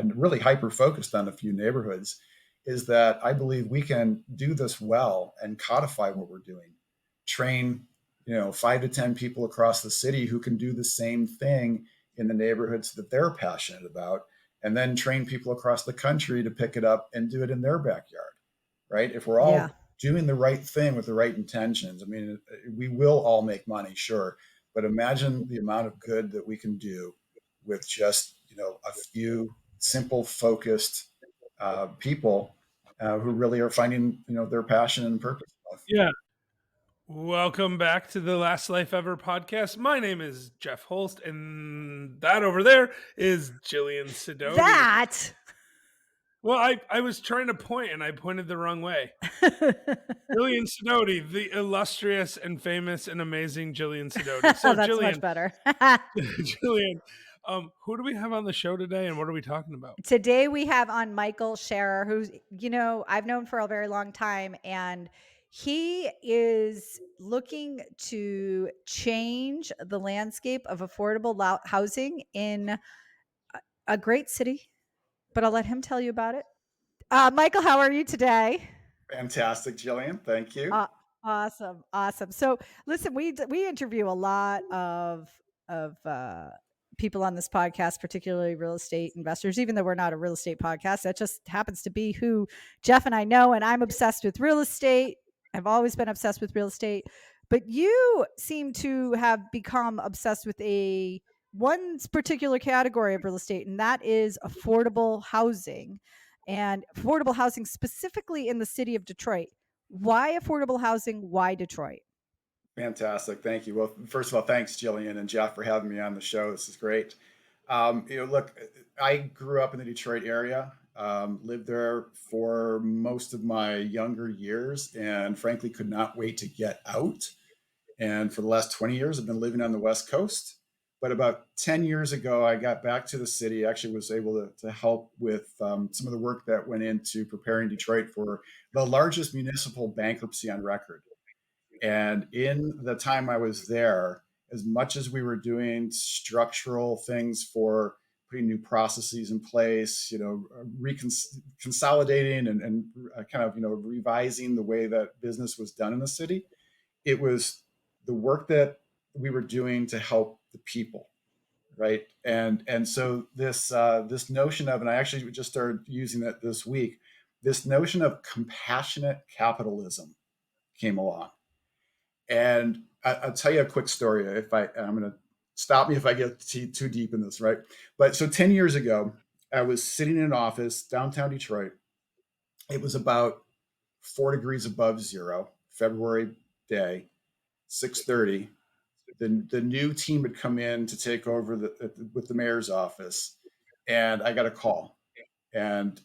and really hyper-focused on a few neighborhoods, is that I believe we can do this well and codify what we're doing. Train, 5 to 10 people across the city who can do the same thing in the neighborhoods that they're passionate about, and then train people across the country to pick it up and do it in their backyard, right? If we're Yeah. all doing the right thing with the right intentions, I mean, we will all make money, sure, but imagine the amount of good that we can do with just, a few simple, focused people who really are finding, their passion and purpose in life. Yeah. Welcome back to the Last Life Ever podcast. My name is Jeff Holst, and that over there is Jillian Sidoti. That. Well, I was trying to point, and I pointed the wrong way. Jillian Sidoti, the illustrious and famous and amazing Jillian Sidoti. So, That's Jillian, much better. Jillian, who do we have on the show today, and what are we talking about? Today we have on Michael Scherer, who's, I've known for a very long time, and he is looking to change the landscape of affordable housing in a great city, but I'll let him tell you about it. Michael, how are you today? Fantastic, Jillian. Thank you. Awesome. So listen, we interview a lot of people on this podcast, particularly real estate investors, even though we're not a real estate podcast. That just happens to be who Jeff and I know. And I'm obsessed with real estate. I've always been obsessed with real estate, but you seem to have become obsessed with one particular category of real estate, and that is affordable housing, and affordable housing specifically in the city of Detroit. Why affordable housing? Why Detroit? Fantastic. Thank you. Well, first of all, thanks, Jillian and Jeff, for having me on the show. This is great. Look, I grew up in the Detroit area, lived there for most of my younger years, and frankly, could not wait to get out. And for the last 20 years, I've been living on the West Coast. But about 10 years ago, I got back to the city. Actually was able to help with some of the work that went into preparing Detroit for the largest municipal bankruptcy on record. And in the time I was there, as much as we were doing structural things for putting new processes in place, consolidating and kind of, revising the way that business was done in the city, it was the work that we were doing to help the people, right? And so this notion of, and I actually just started using that this week, this notion of compassionate capitalism came along. And I'll tell you a quick story. I'm going to stop me if I get too deep in this, right? But so 10 years ago, I was sitting in an office downtown Detroit. It was about 4 degrees above zero, February day, 6:30. The new team had come in to take over with the mayor's office, and I got a call, and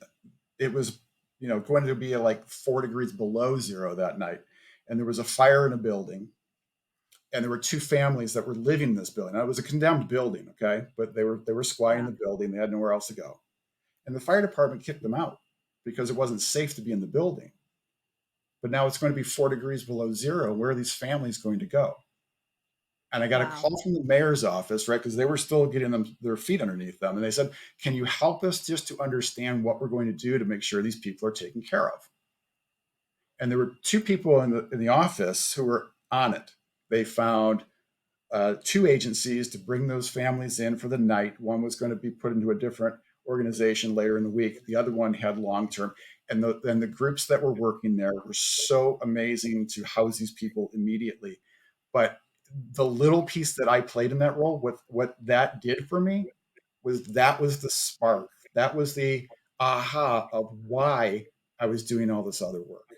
it was going to be like 4 degrees below zero that night, and there was a fire in a building, and there were 2 families that were living in this building. Now, it was a condemned building, okay, but they were squatting in the building. They had nowhere else to go, and the fire department kicked them out because it wasn't safe to be in the building. But now it's going to be 4 degrees below zero. Where are these families going to go? And I got a call from the mayor's office, right? Because they were still getting their feet underneath them. And they said, can you help us just to understand what we're going to do to make sure these people are taken care of? And there were 2 people in the office who were on it. They found 2 agencies to bring those families in for the night. One was going to be put into a different organization later in the week. The other one had long-term. And the groups that were working there were so amazing to house these people immediately. But the little piece that I played in that role, what that did for me was the spark. That was the aha of why I was doing all this other work.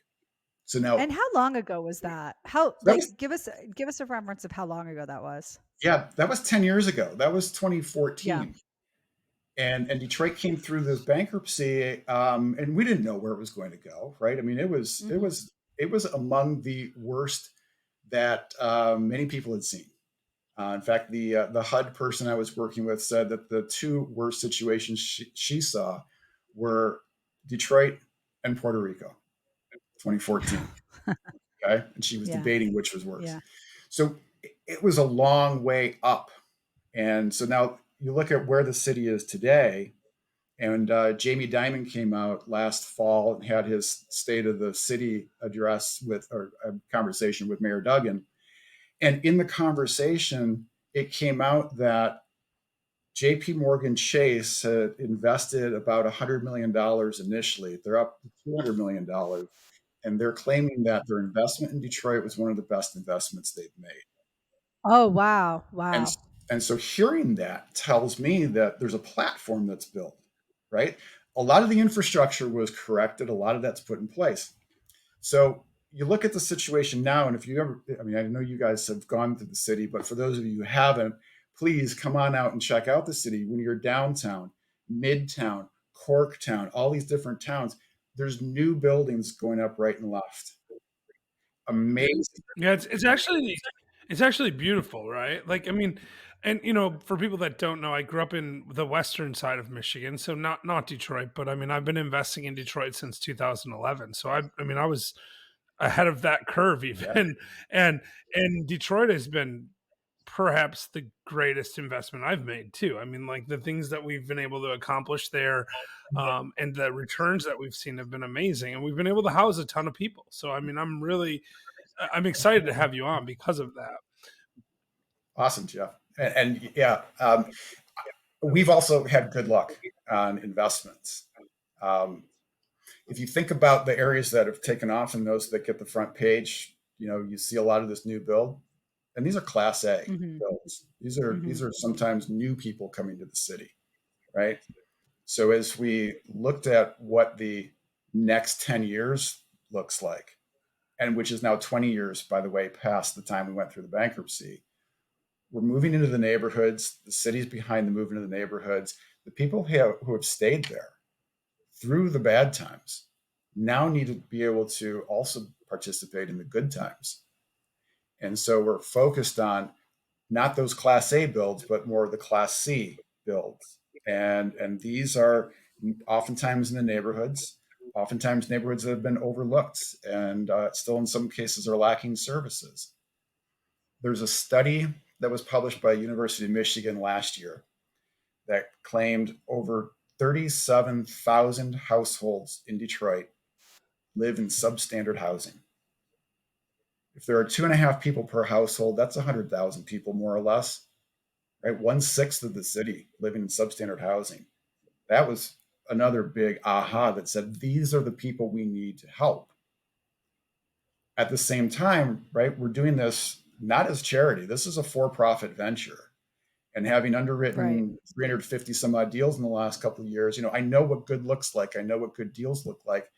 So now, and how long ago was that? Give us a reference of how long ago that was. Yeah, that was 10 years ago. That was 2014. Yeah. And Detroit came through this bankruptcy, and we didn't know where it was going to go, right? I mean, it was among the worst that many people had seen. In fact, the HUD person I was working with said that the 2 worst situations she saw were Detroit and Puerto Rico, 2014. Okay, and she was debating which was worse. Yeah. So it was a long way up, and so now you look at where the city is today, And Jamie Dimon came out last fall and had his State of the City address with, or a conversation with Mayor Duggan. And in the conversation, it came out that JP Morgan Chase had invested about $100 million initially. They're up to $200 million. And they're claiming that their investment in Detroit was one of the best investments they've made. Oh, wow. And, Wow. and so hearing that tells me that there's a platform that's built, right? A lot of the infrastructure was corrected, a lot of that's put in place. So you look at the situation now, and if you ever, I mean, I know you guys have gone to the city, but for those of you who haven't, please come on out and check out the city. When you're downtown, Midtown, Corktown, all these different towns, there's new buildings going up right and left. Amazing. Yeah, it's actually beautiful, right? Like, I mean, and for people that don't know, I grew up in the western side of Michigan, so not Detroit, but I mean, I've been investing in Detroit since 2011. So I mean, I was ahead of that curve Yeah. even, and Detroit has been perhaps the greatest investment I've made too. I mean, like the things that we've been able to accomplish there, and the returns that we've seen have been amazing, and we've been able to house a ton of people. So I mean, I'm excited to have you on because of that. Awesome, Jeff. And yeah, we've also had good luck on investments. Um, if you think about the areas that have taken off and those that get the front page, you see a lot of this new build, and these are Class A Mhm. builds. These Mhm. are sometimes new people coming to the city, right? So as we looked at what the next 10 years looks like, and which is now 20 years, by the way, past the time we went through the bankruptcy, we're moving into the neighborhoods. The city's behind the movement of the neighborhoods. The people who have stayed there through the bad times now need to be able to also participate in the good times. And so we're focused on not those Class A builds, but more the Class C builds. And these are oftentimes in the neighborhoods, oftentimes neighborhoods that have been overlooked and still in some cases are lacking services. There's a study that was published by University of Michigan last year that claimed over 37,000 households in Detroit live in substandard housing. If there are 2.5 people per household, that's 100,000 people more or less, right? 1/6 of the city living in substandard housing. That was another big aha that said these are the people we need to help. At the same time, right, we're doing this not as charity. This is a for-profit venture. And having Right. underwritten 350 some odd deals in the last couple of years, I know what good looks like. I know what good deals look like.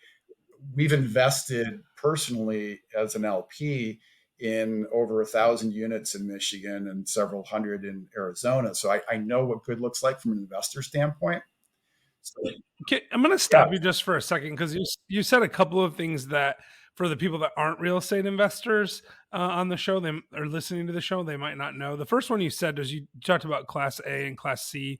We've invested personally as an LP in over 1,000 units in Michigan and several hundred in Arizona. So I know what good looks like from an investor standpoint. So, Okay, I'm going to yeah. stop you just for a second because you said a couple of things that for the people that aren't real estate investors on the show, they are listening to the show, they might not know. The first one you said was you talked about Class A and Class C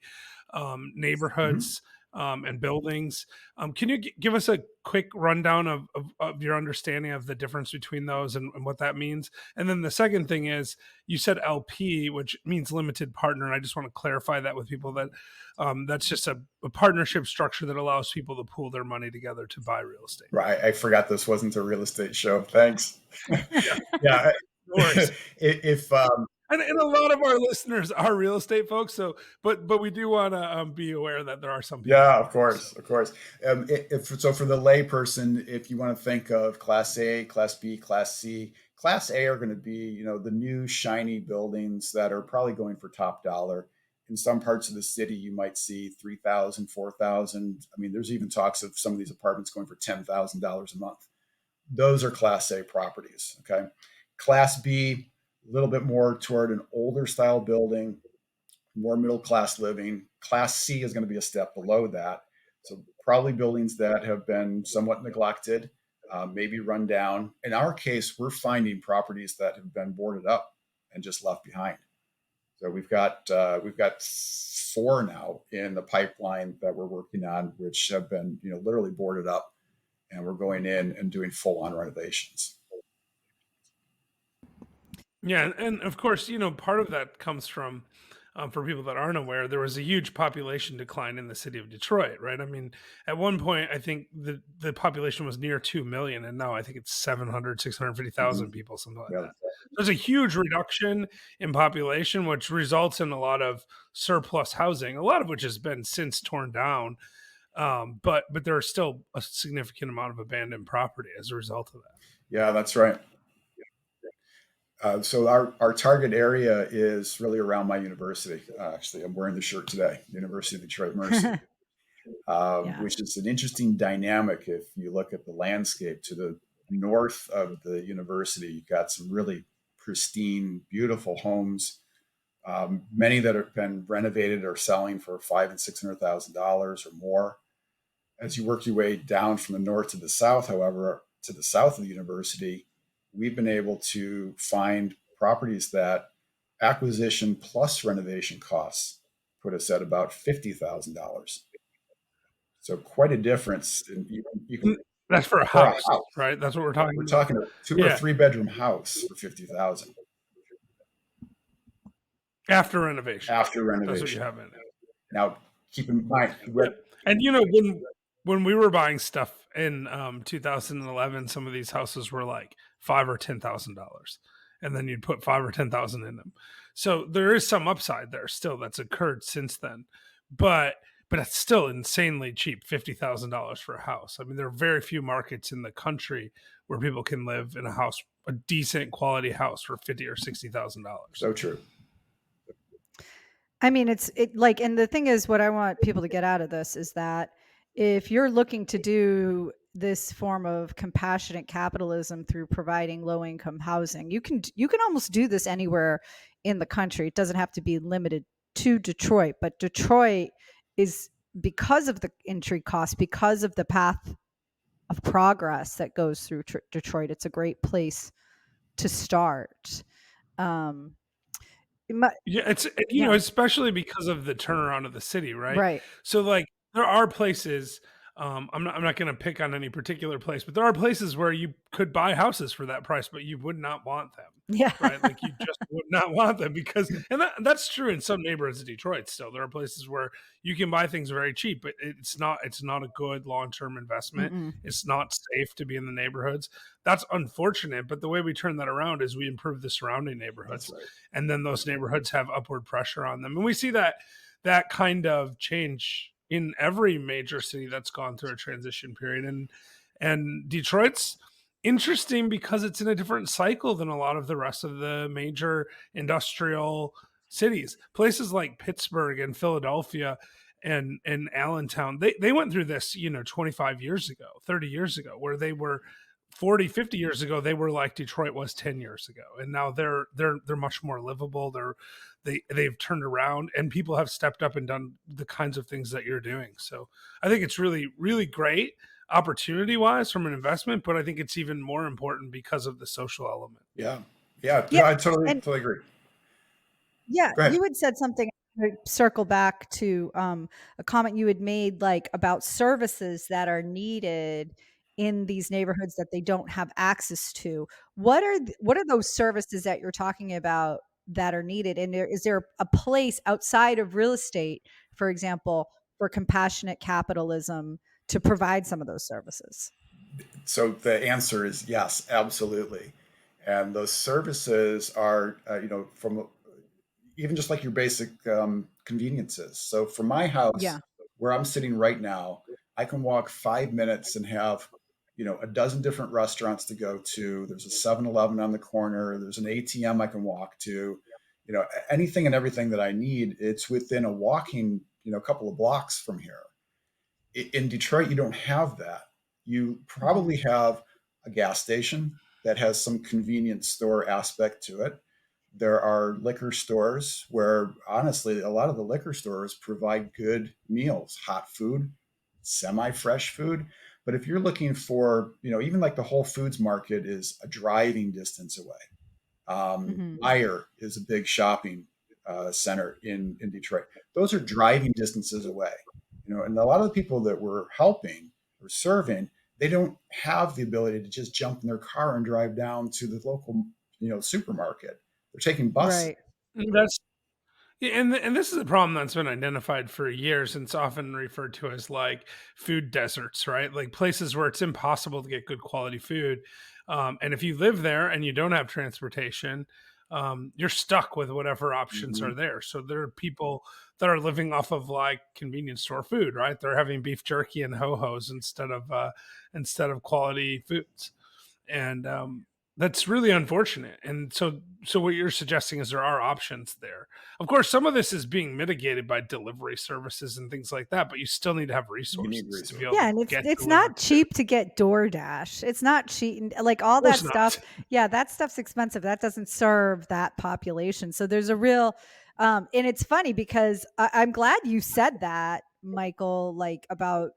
Mhm. neighborhoods and buildings. Can you give us a quick rundown of your understanding of the difference between those and what that means? And then the second thing is you said LP, which means limited partner. And I just want to clarify that with people that that's just a partnership structure that allows people to pool their money together to buy real estate. Right. I forgot this wasn't a real estate show. Thanks. Yeah, Yeah. no worries. If And a lot of our listeners are real estate folks, so but we do want to be aware that there are some people Yeah, that of aren't. So course, of course. So for the layperson, if you want to think of Class A, Class B, Class C, Class A are going to be, the new shiny buildings that are probably going for top dollar. In some parts of the city, you might see 3,000, 4,000. I mean, there's even talks of some of these apartments going for $10,000 a month. Those are Class A properties. Okay. Class B, a little bit more toward an older style building, more middle class living. Class C is going to be a step below that. So probably buildings that have been somewhat neglected, maybe run down. In our case, we're finding properties that have been boarded up and just left behind. So we've got four now in the pipeline that we're working on, which have been literally boarded up, and we're going in and doing full on renovations. yeah, and of course, part of that comes from for people that aren't aware, there was a huge population decline in the city of Detroit, right? I mean, at one point, I think the population was near 2 million, and now I think it's 700, 650,000 Mhm. people, something like Yeah. that. There's a huge reduction in population, which results in a lot of surplus housing, a lot of which has been since torn down. But there are still a significant amount of abandoned property as a result of that. Yeah, that's right. So our target area is really around my university. Actually, I'm wearing the shirt today, University of Detroit Mercy, Yeah. which is an interesting dynamic. If you look at the landscape to the north of the university, you've got some really pristine, beautiful homes. Many that have been renovated are selling for $500,000 and $600,000 or more. As you work your way down from the north to the south, however, to the south of the university, we've been able to find properties that acquisition plus renovation costs put us at about $50,000. So quite a difference. And you can That's for a for a house, house. right? That's what we're We're talking about. talking a 2 or 3 bedroom house for 50,000 After renovation. after That's what you renovation. have in it. Now, keep in mind, Yep. And when we were buying stuff in 2011, some of these houses were like $5,000 or $10,000, and then you'd put 5 or 10,000 in them. So there is some upside there still that's occurred since then, but it's still insanely cheap, $50,000 for a house. I mean, there are very few markets in the country where people can live in a house, a decent quality house, for $50,000 or $60,000. so true. I mean, it like, and the thing is, what I want people to get out of this is that if you're looking to do this form of compassionate capitalism through providing low income housing, you can almost do this anywhere in the country. It doesn't have to be limited to Detroit, but Detroit is, because of the entry cost, because of the path of progress that goes through Detroit. It's a great place to start. Um, Yeah, it's yeah, especially because of the turnaround of the city, right? right. So like there are places, I'm not gonna pick on any particular place, but there are places where you could buy houses for that price, but you would not want them, Yeah. right? Like you just would not want them because and that's true in some neighborhoods of Detroit still. There are places where you can buy things very cheap, but it's not a good long-term investment. Mm-mm. It's not safe to be in the neighborhoods. That's unfortunate, but the way we turn that around is we improve the surrounding That's neighborhoods, right. and then those neighborhoods have upward pressure on them. And we see that kind of change in every major city that's gone through a transition period. And Detroit's interesting because it's in a different cycle than a lot of the rest of the major industrial cities. Places like Pittsburgh and Philadelphia and Allentown, they went through this, 25 years ago, 30 years ago, where they were 40, 50 years ago, they were like Detroit was 10 years ago. And now they're much more livable. They've turned around, and people have stepped up and done the kinds of things that you're doing. So I think it's really, really great opportunity wise from an investment, but I think it's even more important because of the social element. Yeah. Yeah. Yeah. I totally, And totally agree. yeah, Go ahead. you had said something, circle back to a comment you had made, like about services that are needed in these neighborhoods that they don't have access to. What are those services that you're talking about that are needed? And is there a place outside of real estate, for example, for compassionate capitalism to provide some of those services? So the answer is yes, absolutely. And those services are, from even just like your basic conveniences. So from my house, Yeah. where I'm sitting right now, I can walk 5 minutes and have, a dozen different restaurants to go to. There's a 7-Eleven on the corner. There's an ATM I can walk to. Anything and everything that I need, it's within a walking, couple of blocks from here. In Detroit, you don't have that. You Mhm. probably have a gas station that has some convenience store aspect to it. There are liquor stores where, honestly, a lot of the liquor stores provide good meals, hot food, semi fresh food. But if you're looking for, even like the Whole Foods market is a driving distance away. Mhm. Meyer is a big shopping center in Detroit. Those are driving distances away, and a lot of the people that we're helping or serving, they don't have the ability to just jump in their car and drive down to the local, supermarket. They're taking buses. Right. And Yeah, and this is a problem that's been identified for years, and it's often referred to as like food deserts, right? Like places where it's impossible to get good quality food. And if you live there and you don't have transportation, you're stuck with whatever options Mhm. are there. So there are people that are living off of like convenience store food, right? They're having beef jerky and ho-hos instead of quality foods, and that's really unfortunate. And so what you're suggesting is there are options there. Of course, some of this is being mitigated by delivery services and things like that, but you still need to have You need resources to be able Yeah, to and get it's delivered not food. cheap to get DoorDash. It's not cheap, like all Of course that stuff. not. Yeah, that stuff's expensive. That doesn't serve that population. So there's a real, and it's funny because I'm glad you said that, Michael, like about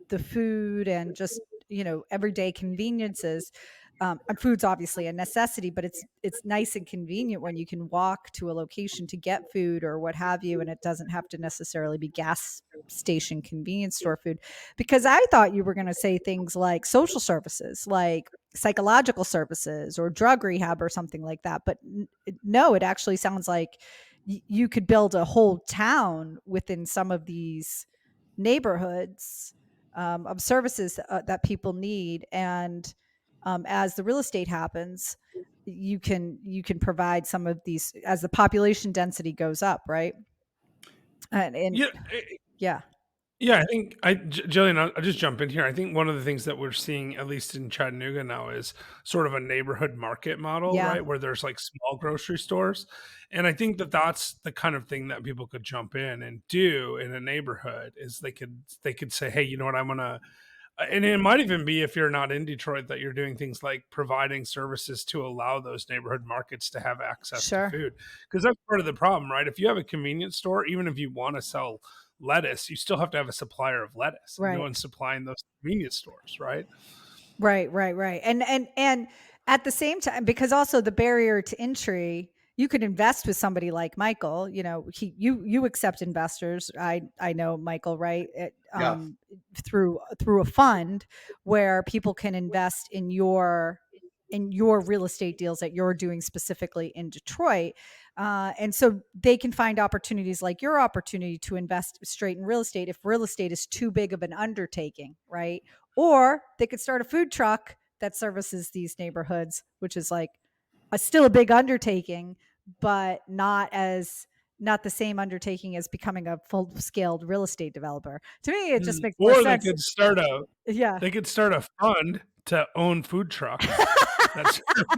the food and just everyday conveniences. And food's obviously a necessity, but it's nice and convenient when you can walk to a location to get food or what have you, and it doesn't have to necessarily be gas station convenience store food. Because I thought you were going to say things like social services, like psychological services or drug rehab or something like that, but no, it actually sounds like you could build a whole town within some of these neighborhoods, of services that people need. And as the real estate happens, you can provide some of these as the population density goes up, right? And Yeah, yeah, yeah, I think Jillian, I'll just jump in here. I think one of the things that we're seeing, at least in Chattanooga now, is sort of a neighborhood market model, yeah, right? Where there's like small grocery stores. And I think that that's the kind of thing that people could jump in and do in a neighborhood is they could say, hey, you know what, I'm gonna and it might even be if you're not in Detroit that you're doing things like providing services to allow those neighborhood markets to have access to sure, food. Because that's part of the problem, right? If you have a convenience store, even if you want to sell lettuce, you still have to have a supplier of lettuce, and no right. one's supplying those convenience stores, right? Right, right, right. And at the same time, because also the barrier to entry, you could invest with somebody like Michael. You accept investors. I know Michael, right? Yeah. Through a fund where people can invest in your real estate deals that you're doing specifically in Detroit. And so they can find opportunities like your opportunity to invest straight in real estate if real estate is too big of an undertaking, right? Or they could start a food truck that services these neighborhoods, which is like still a big undertaking, but not the same undertaking as becoming a full-scale real estate developer. To me, it just makes more Or they sense. could start a Yeah. they could start a fund to own food trucks. That's let's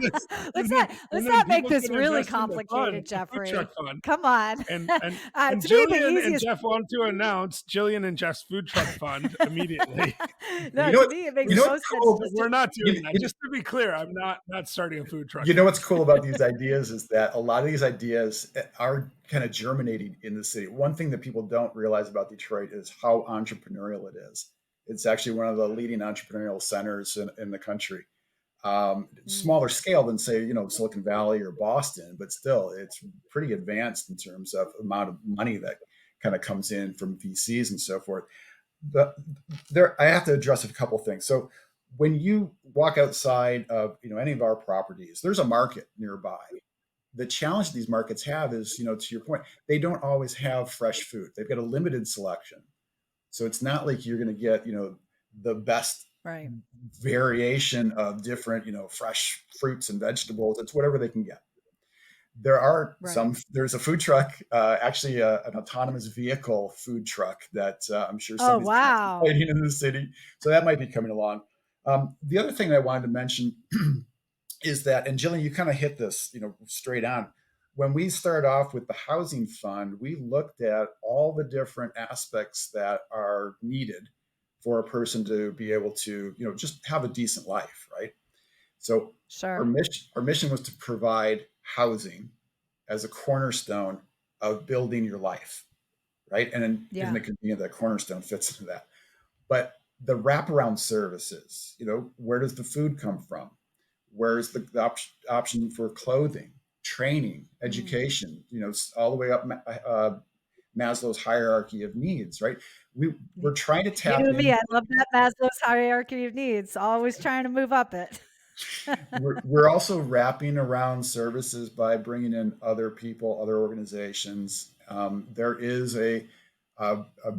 and then not and let's then not make people this can really invest in the fund, complicated, the food truck Jeffrey. fund. Come on. And To me, the Jillian and easiest. Jeff want to announce Jillian and Jeff's food truck fund immediately. No, You know to what? me, it You makes know most what's sense cool? But just to. we're not You, doing that. you, Just to be clear, I'm not starting a food truck you know fund. what's cool about these ideas is that a lot of these ideas are kind of germinating in the city. One thing that people don't realize about Detroit is how entrepreneurial it is. It's actually one of the leading entrepreneurial centers in the country. Mm, Smaller scale than say Silicon Valley or Boston, but still it's pretty advanced in terms of amount of money that kind of comes in from VCs and so forth. But there, I have to address a couple things. So when you walk outside of any of our properties, there's a market nearby. The challenge these markets have is, to your point, they don't always have fresh food. They've got a limited selection. So it's not like you're going to get, the best right, variation of different, fresh fruits and vegetables. It's whatever they can get. There are right. some. There's a food truck, actually an autonomous vehicle food truck that I'm sure Oh, somebody's wow. contemplating in the city. So that might be coming along. The other thing I wanted to mention is that, and Jillian, you kind of hit this, straight on. When we started off with the housing fund, we looked at all the different aspects that are needed for a person to be able to, just have a decent life, right? So Sure. our mission was to provide housing as a cornerstone of building your life, right? And in Yeah. the convenience that cornerstone fits into that. But the wraparound services, where does the food come from? Where's option for clothing, training, Mm. education? All the way up Maslow's hierarchy of needs, right? We're trying to You tap and me, in. I love that Maslow's hierarchy of needs, always trying to move up it. We're also wrapping around services by bringing in other people, other organizations, There is a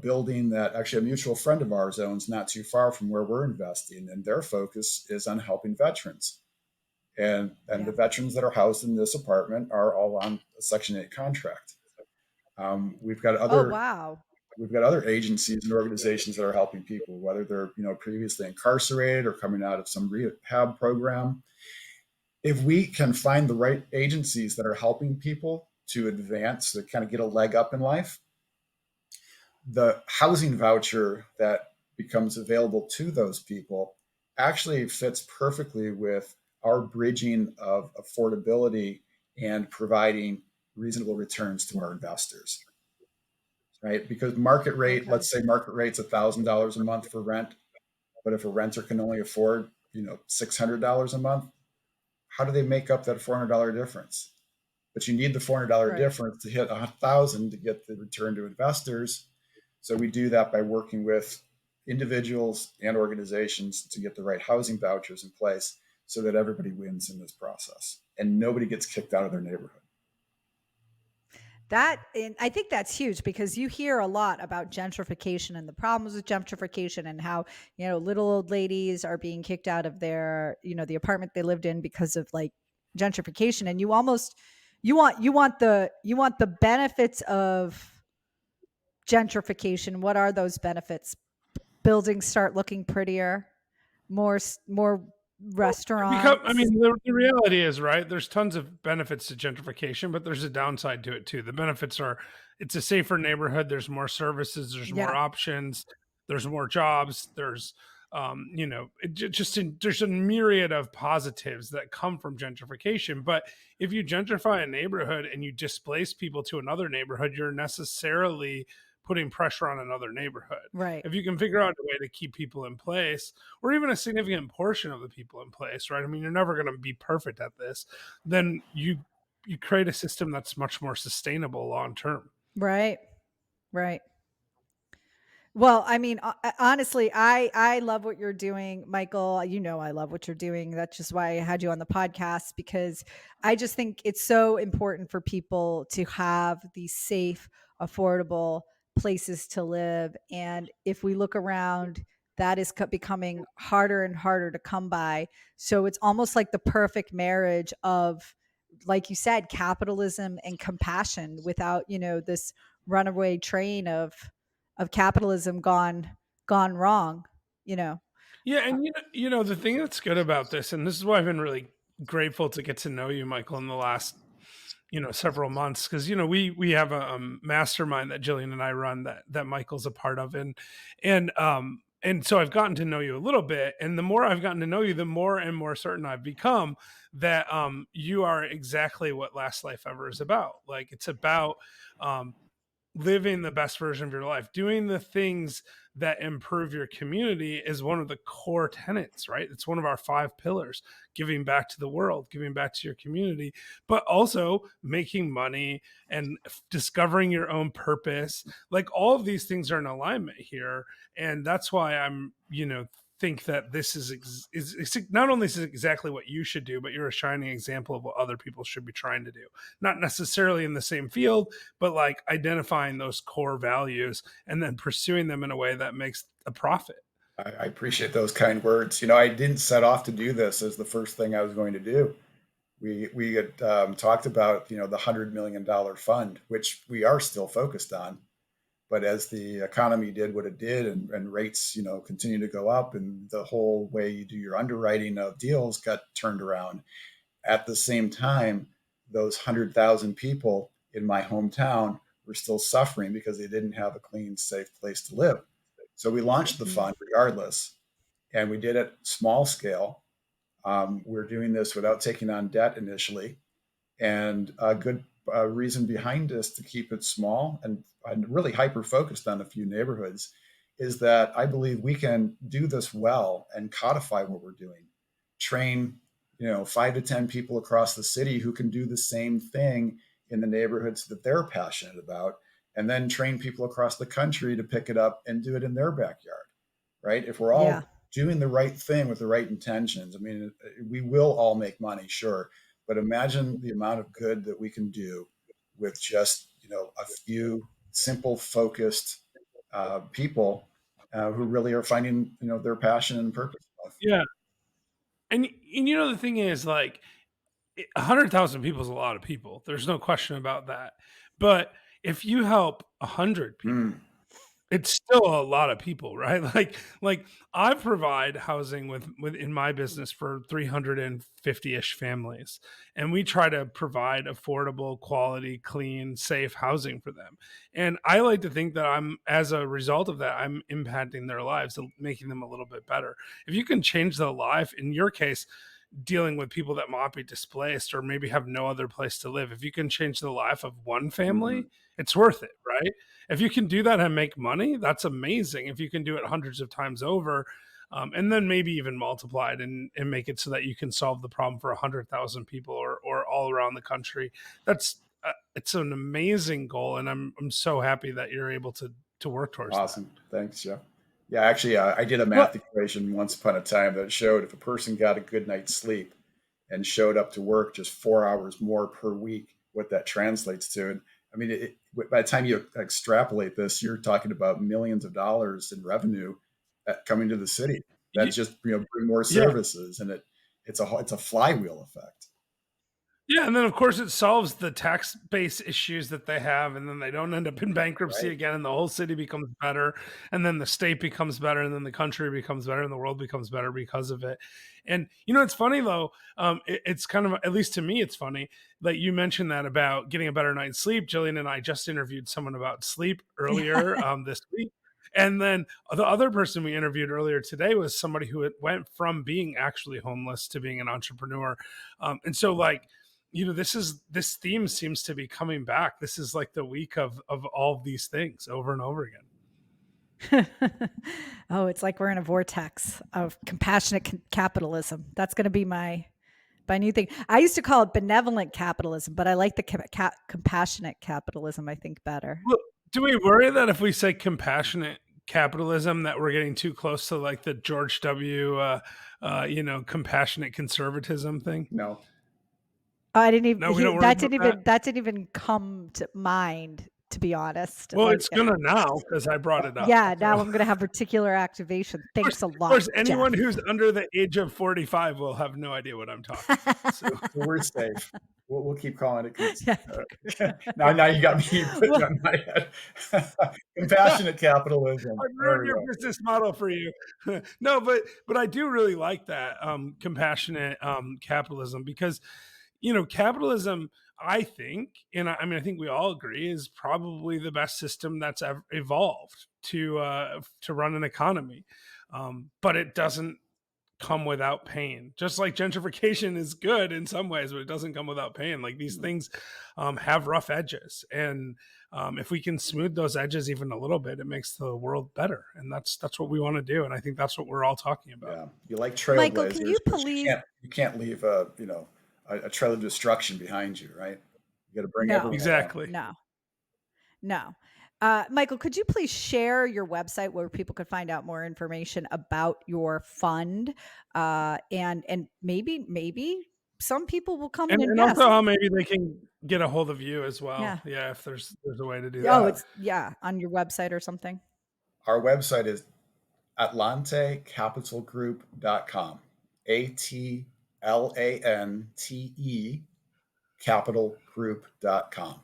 building that actually a mutual friend of ours owns not too far from where we're investing, and their focus is on helping veterans. And Yeah. the veterans that are housed in this apartment are all on a Section 8 contract. Um, we've got Oh, other wow. we've got other agencies and organizations that are helping people, whether they're previously incarcerated or coming out of some rehab program. If we can find the right agencies that are helping people to advance, to kind of get a leg up in life, the housing voucher that becomes available to those people actually fits perfectly with our bridging of affordability and providing reasonable returns to our investors, right? Because market rate, Okay. let's say market rate's $1,000 a month for rent, but if a renter can only afford, $600 a month, how do they make up that $400 difference? But you need the $400 Right. difference to hit 1,000 to get the return to investors. So we do that by working with individuals and organizations to get the right housing vouchers in place so that everybody wins in this process and nobody gets kicked out of their neighborhood. That, and I think that's huge because you hear a lot about gentrification and the problems with gentrification and how, little old ladies are being kicked out of their, the apartment they lived in because of like gentrification. And you want the benefits of gentrification. What are those benefits? Buildings start looking prettier, more Because I restaurants. mean, the reality is, right, there's tons of benefits to gentrification, but there's a downside to it too. The benefits are it's a safer neighborhood, there's more services, there's more Yeah. options, there's more jobs, there's there's a myriad of positives that come from gentrification. But if you gentrify a neighborhood and you displace people to another neighborhood, you're necessarily putting pressure on another neighborhood. Right. If you can figure out a way to keep people in place, or even a significant portion of the people in place, right? I mean, you're never going to be perfect at this. Then you create a system that's much more sustainable long term. Right. Right. Well, I mean, honestly, I love what you're doing, Michael. I love what you're doing. That's just why I had you on the podcast, because I just think it's so important for people to have these safe, affordable places to live. And if we look around, that is becoming harder and harder to come by. So it's almost like the perfect marriage of, like you said, capitalism and compassion without, this runaway train of capitalism gone wrong, you know. Yeah, and the thing that's good about this, and this is why I've been really grateful to get to know you, Michael, in the last several months, because we have a mastermind that Jillian and I run that Michael's a part of, and so I've gotten to know you a little bit, and the more I've gotten to know you, the more and more certain I've become that you are exactly what Last Life Ever is about. Like, it's about um, living the best version of your life, doing the things that improve your community is one of the core tenets, right? It's one of our 5 pillars: giving back to the world, giving back to your community, but also making money and discovering your own purpose. Like, all of these things are in alignment here. And that's why I'm, think that this is not only is exactly what you should do, but you're a shining example of what other people should be trying to do. Not necessarily in the same field, but like identifying those core values and then pursuing them in a way that makes a profit. I appreciate those kind words. I didn't set off to do this as the first thing I was going to do. We had talked about the $100 million fund, which we are still focused on. But as the economy did what it did, and rates continue to go up, and the whole way you do your underwriting of deals got turned around. At the same time, those 100,000 people in my hometown were still suffering because they didn't have a clean, safe place to live. So we launched the Mhm. fund regardless, and we did it small scale. We're doing this without taking on debt initially, and a good reason behind this to keep it small and really hyper focused on a few neighborhoods is that I believe we can do this well and codify what we're doing. Train, 5 to 10 people across the city who can do the same thing in the neighborhoods that they're passionate about, and then train people across the country to pick it up and do it in their backyard, right? If we're Yeah. all doing the right thing with the right intentions, I mean, we will all make money, sure, but imagine the amount of good that we can do with just a few simple, focused people who really are finding their passion and purpose in life. Yeah. And the thing is, like, 100,000 people is a lot of people. There's no question about that. But if you help 100 people, Mm, it's still a lot of people, right? Like I provide housing within my business for 350-ish families, and we try to provide affordable, quality, clean, safe housing for them. And I like to think that as a result of that, I'm impacting their lives and making them a little bit better. If you can change their life, in your case, dealing with people that might be displaced or maybe have no other place to live, if you can change the life of one mhm. family, it's worth it, right? If you can do that and make money, that's amazing. If you can do it hundreds of times over, and then maybe even multiply it and make it so that you can solve the problem for 100,000 people or all around the country, that's it's an amazing goal, and I'm so happy that you're able to work towards that. Awesome. Thanks, Jeff. Yeah, actually, I did a Well, math equation once upon a time that showed if a person got a good night's sleep and showed up to work just 4 hours more per week, what that translates to. And I mean, by the time you extrapolate this, you're talking about millions of dollars in revenue coming to the city. That Y- just bring more Yeah, services, and it's a flywheel effect, yeah, and then of course it solves the tax base issues that they have, and then they don't end up in bankruptcy right? again, and the whole city becomes better, and then the state becomes better, and then the country becomes better, and the world becomes better because of it. And it's funny though. It's kind of, at least to me, it's funny that you mentioned that about getting a better night's sleep. Jillian and I just interviewed someone about sleep earlier this week. And then the other person we interviewed earlier today was somebody who went from being actually homeless to being an entrepreneur. And so, like, this theme seems to be coming back. This is like the week of all of these things over and over again. oh, it's like we're in a vortex of compassionate capitalism. That's going to be my new thing. I used to call it benevolent capitalism, but I like the compassionate capitalism, I think, better. Well, do we worry that if we say compassionate capitalism, that we're getting too close to like the George W. Compassionate conservatism thing? Oh, I didn't even No, we don't worry about that. that didn't even come to mind, to be honest. Well, Like, it's gonna now because I brought it up. yeah, now So, I'm going to have reticular activation. Thanks a of lot, course, anyone Jeff. who's under the age of 45 will have no idea what I'm talking about. So, So we're safe. We'll keep calling it. Yeah. Now you got me putting Well, on my head. Compassionate capitalism. I There ruined we your go. business model for you. No, but I do really like that compassionate capitalism, because capitalism, I think, and I mean I think we all agree, is probably the best system that's ever evolved to run an economy. But it doesn't come without pain. Just like gentrification is good in some ways, but it doesn't come without pain. Like, these things have rough edges, and if we can smooth those edges even a little bit, it makes the world better, and that's what we want to do. And I think that's what we're all talking about. Yeah, you like Michael, can trailblazers, you but please? you can't leave a trail of destruction behind you, right? You got to bring No, everyone along. Exactly. no, no. Michael, could you please share your website where people could find out more information about your fund? And maybe some people will come and And also invest. how maybe they can get a hold of you as well. Yeah. Yeah, if there's a way to do Oh, that. Yeah, it's yeah on your website or something. our website is atlantecapitalgroup.com. ATLANTE capitalgroup.com.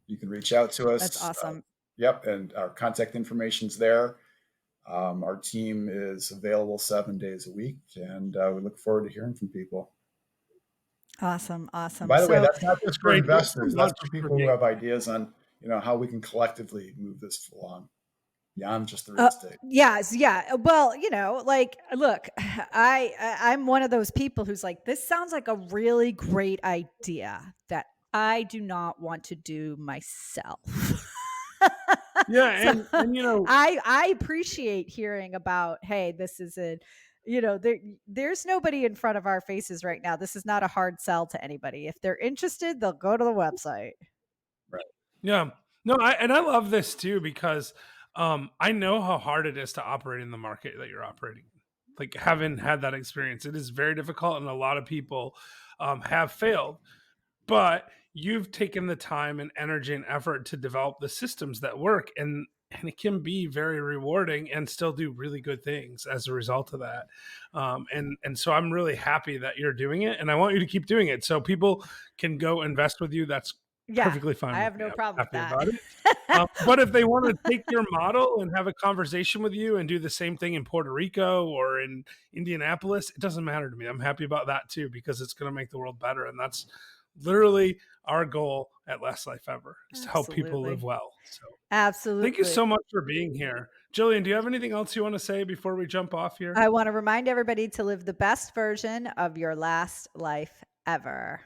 You can reach out to That's us. awesome. Yep, and our contact information's there. Our team is available 7 days a week, and we look forward to hearing from people. Awesome. And Awesome. by the way, So, that's not just for Great. Thanks so investors. That's much for for people who being. have ideas on, how we can collectively move this along beyond just the real estate. yes, yeah. Well, like, look, I'm one of those people who's like, this sounds like a really great idea that I do not want to do myself. Yeah, So and I appreciate hearing about, hey, this is a, there's nobody in front of our faces right now. This is not a hard sell to anybody. If they're interested, they'll go to the website. Right. yeah. No, I love this too, because I know how hard it is to operate in the market that you're operating in. Like, having had that experience, it is very difficult, and a lot of people have failed. But you've taken the time and energy and effort to develop the systems that work, and it can be very rewarding and still do really good things as a result of that. And so I'm really happy that you're doing it, and I want you to keep doing it so people can go invest with you. That's Yeah, perfectly fine I with have me. no I'm problem with happy that. about it. But if they want to take your model and have a conversation with you and do the same thing in Puerto Rico or in Indianapolis, it doesn't matter to me. I'm happy about that too, because it's going to make the world better. And that's literally our goal at Last Life Ever, is to help people live Absolutely. well. So thank you Absolutely. so much for being here. Jillian, do you have anything else you want to say before we jump off here? I want to remind everybody to live the best version of your last life ever.